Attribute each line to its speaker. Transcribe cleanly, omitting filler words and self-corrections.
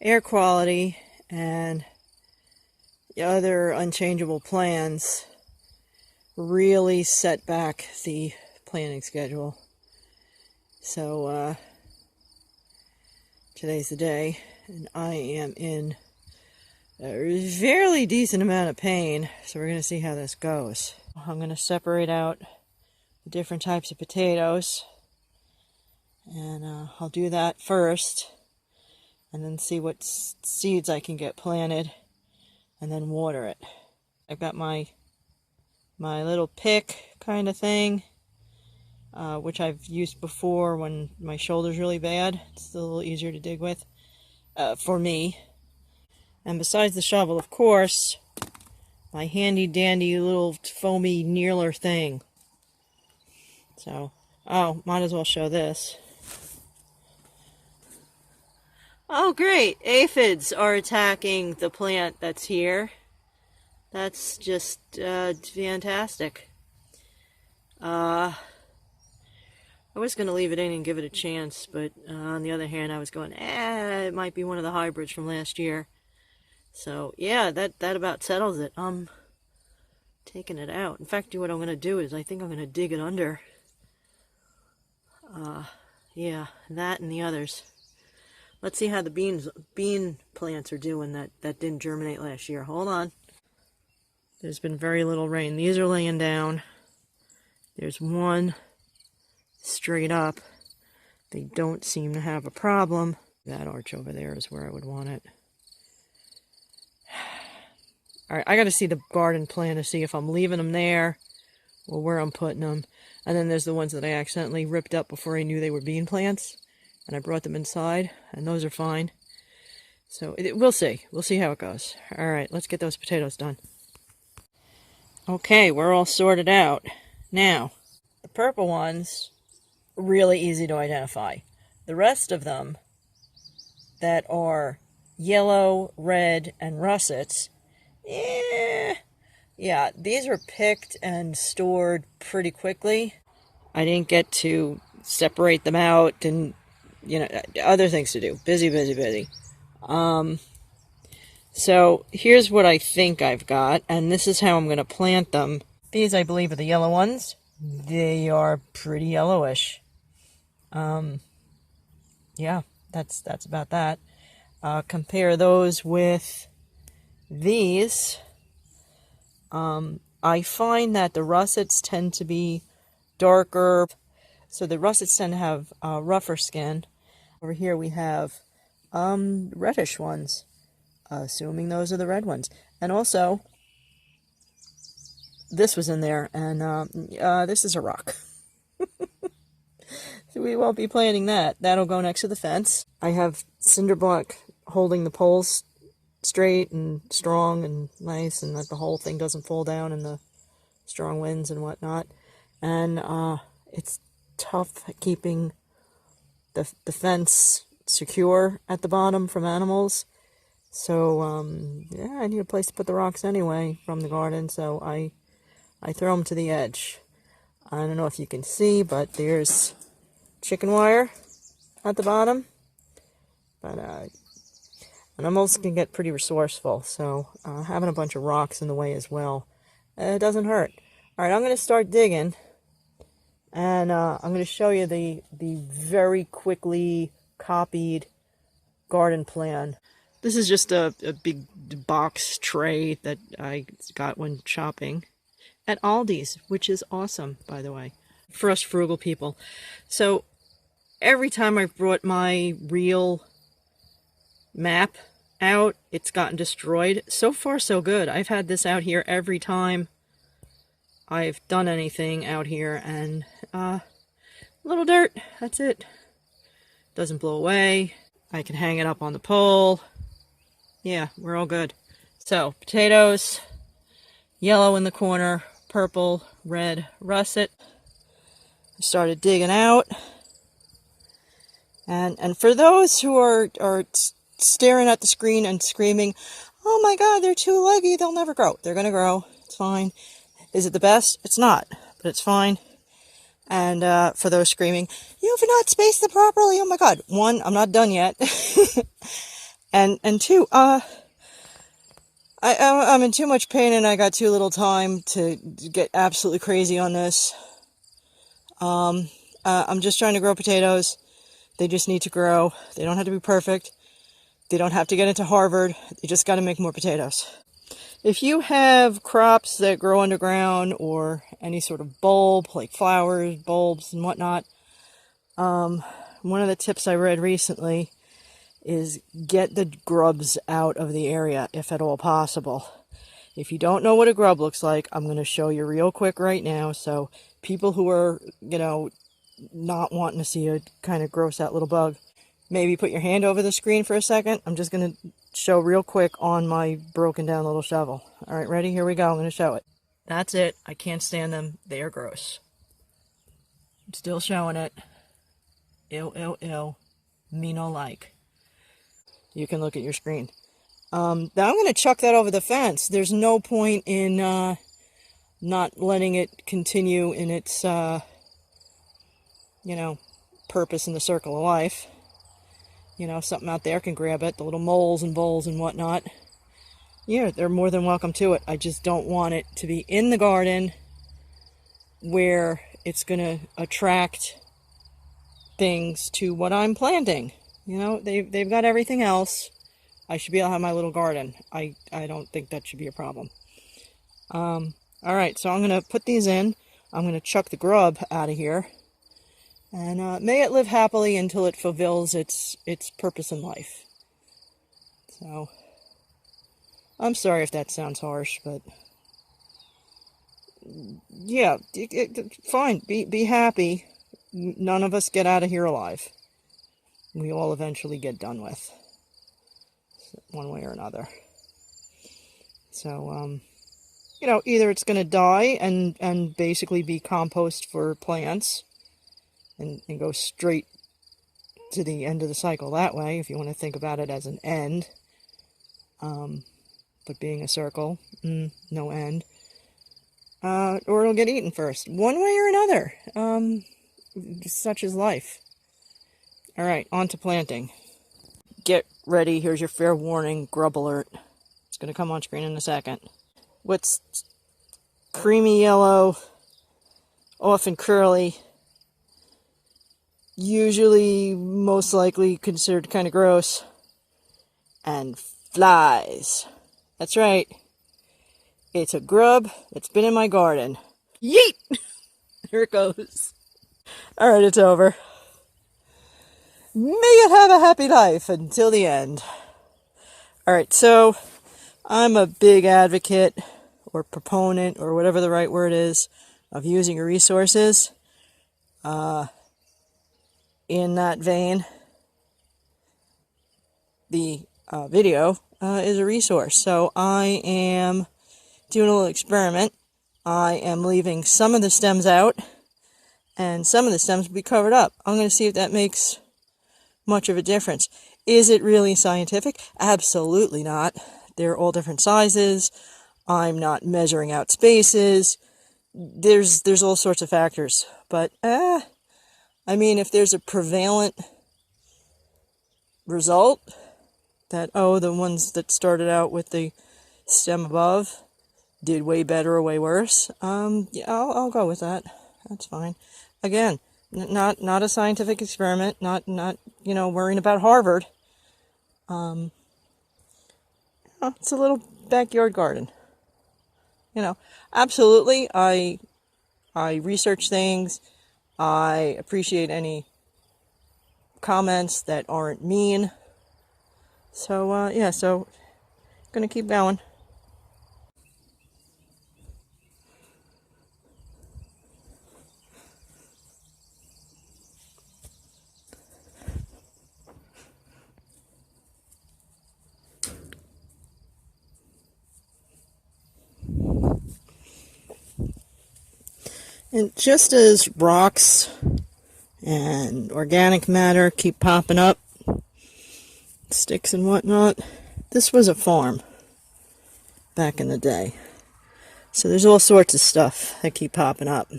Speaker 1: air quality and the other unchangeable plans really set back the planting schedule. So today's the day, and I am in a fairly decent amount of pain, so we're going to see how this goes. I'm going to separate out the different types of potatoes, and I'll do that first, and then see what seeds I can get planted, and then water it. I've got my little pick kind of thing, which I've used before when my shoulder's really bad. It's a little easier to dig with for me. And besides the shovel, of course, my handy dandy little foamy kneeler thing. So, oh, might as well show this. Oh great, aphids are attacking the plant that's here. That's just fantastic. I was going to leave it in and give it a chance, but on the other hand, I was going, it might be one of the hybrids from last year. So yeah, that about settles it. I'm taking it out. In fact, what I'm going to do is I think I'm going to dig it under. Yeah, that and the others. Let's see how the bean plants are doing that didn't germinate last year. Hold on. There's been very little rain. These are laying down. There's one straight up. They don't seem to have a problem. That arch over there is where I would want it. Alright, I got to see the garden plan to see if I'm leaving them there or where I'm putting them. And then there's the ones that I accidentally ripped up before I knew they were bean plants. And I brought them inside, and those are fine. So we'll see. We'll see how it goes. Alright, let's get those potatoes done. Okay, we're all sorted out. Now, the purple ones, really easy to identify. The rest of them that are yellow, red, and russets, yeah, these were picked and stored pretty quickly. I didn't get to separate them out and, you know, other things to do. Busy. So here's what I think I've got, and this is how I'm going to plant them. These, I believe, are the yellow ones. They are pretty yellowish. Yeah, that's about that. Compare those with these. I find that the russets tend to be darker, so the russets tend to have rougher skin. Over here we have reddish ones, assuming those are the red ones. And also, this was in there, and this is a rock. So we won't be planting that. That'll go next to the fence. I have cinder block holding the poles straight and strong and nice, and that the whole thing doesn't fall down in the strong winds and whatnot. And it's tough keeping the fence secure at the bottom from animals. So yeah, I need a place to put the rocks anyway from the garden, so I throw them to the edge. I don't know if you can see, but there's chicken wire at the bottom. But animals can get pretty resourceful, so having a bunch of rocks in the way as well, it doesn't hurt. Alright, I'm going to start digging, and I'm going to show you the very quickly copied garden plan. This is just a big box tray that I got when shopping at Aldi's, which is awesome, by the way, for us frugal people. So every time I've brought my real map out, it's gotten destroyed. So far, so good. I've had this out here every time I've done anything out here, and a little dirt, that's it. Doesn't blow away. I can hang it up on the pole. Yeah, we're all good. So, potatoes, yellow in the corner, purple, red, russet. I started digging out. And for those who are staring at the screen and screaming, oh my god, they're too leggy, they'll never grow. They're gonna grow, it's fine. Is it the best? It's not, but it's fine. And for those screaming, you have not spaced them properly, oh my god. One, I'm not done yet. And two, I'm in too much pain and I got too little time to get absolutely crazy on this. I'm just trying to grow potatoes. They just need to grow. They don't have to be perfect. They don't have to get into Harvard. They just got to make more potatoes. If you have crops that grow underground or any sort of bulb, like flowers, bulbs, and whatnot, one of the tips I read recently is get the grubs out of the area, if at all possible. If you don't know what a grub looks like, I'm going to show you real quick right now. So people who are, not wanting to see a kind of gross out little bug, maybe put your hand over the screen for a second. I'm just going to show real quick on my broken down little shovel. All right, ready? Here we go. I'm going to show it. That's it. I can't stand them. They are gross. I'm still showing it. Ew, ew, ew. Me no like. You can look at your screen. Now I'm going to chuck that over the fence. There's no point in not letting it continue in its, purpose in the circle of life. Something out there can grab it. The little moles and voles and whatnot. Yeah, they're more than welcome to it. I just don't want it to be in the garden where it's going to attract things to what I'm planting. They've got everything else. I should be able to have my little garden. I don't think that should be a problem. All right, so I'm going to put these in. I'm going to chuck the grub out of here. And may it live happily until it fulfills its purpose in life. So, I'm sorry if that sounds harsh, but yeah, fine. Be happy. None of us get out of here alive. We all eventually get done with, one way or another. So, either it's going to die and basically be compost for plants, and go straight to the end of the cycle that way, if you want to think about it as an end. But being a circle, no end. Or it'll get eaten first. One way or another. Such is life. Alright, on to planting. Get ready, here's your fair warning, grub alert. It's going to come on screen in a second. What's creamy yellow, often curly, usually most likely considered kind of gross, and flies. That's right. It's a grub that's been in my garden. Yeet! Here it goes. Alright, it's over. May it have a happy life until the end. Alright, so I'm a big advocate or proponent or whatever the right word is of using your resources. In that vein, the video is a resource. So I am doing a little experiment. I am leaving some of the stems out, and some of the stems will be covered up. I'm going to see if that makes much of a difference. Is it really scientific? Absolutely not. They're all different sizes. I'm not measuring out spaces. There's all sorts of factors. But, if there's a prevalent result that, the ones that started out with the stem above did way better or way worse, yeah, I'll go with that. That's fine. Again, not a scientific experiment, not worrying about Harvard. It's a little backyard garden. Absolutely, I research things. I appreciate any comments that aren't mean. So, so gonna keep going. And just as rocks and organic matter keep popping up, sticks and whatnot, this was a farm back in the day. So there's all sorts of stuff that keep popping up.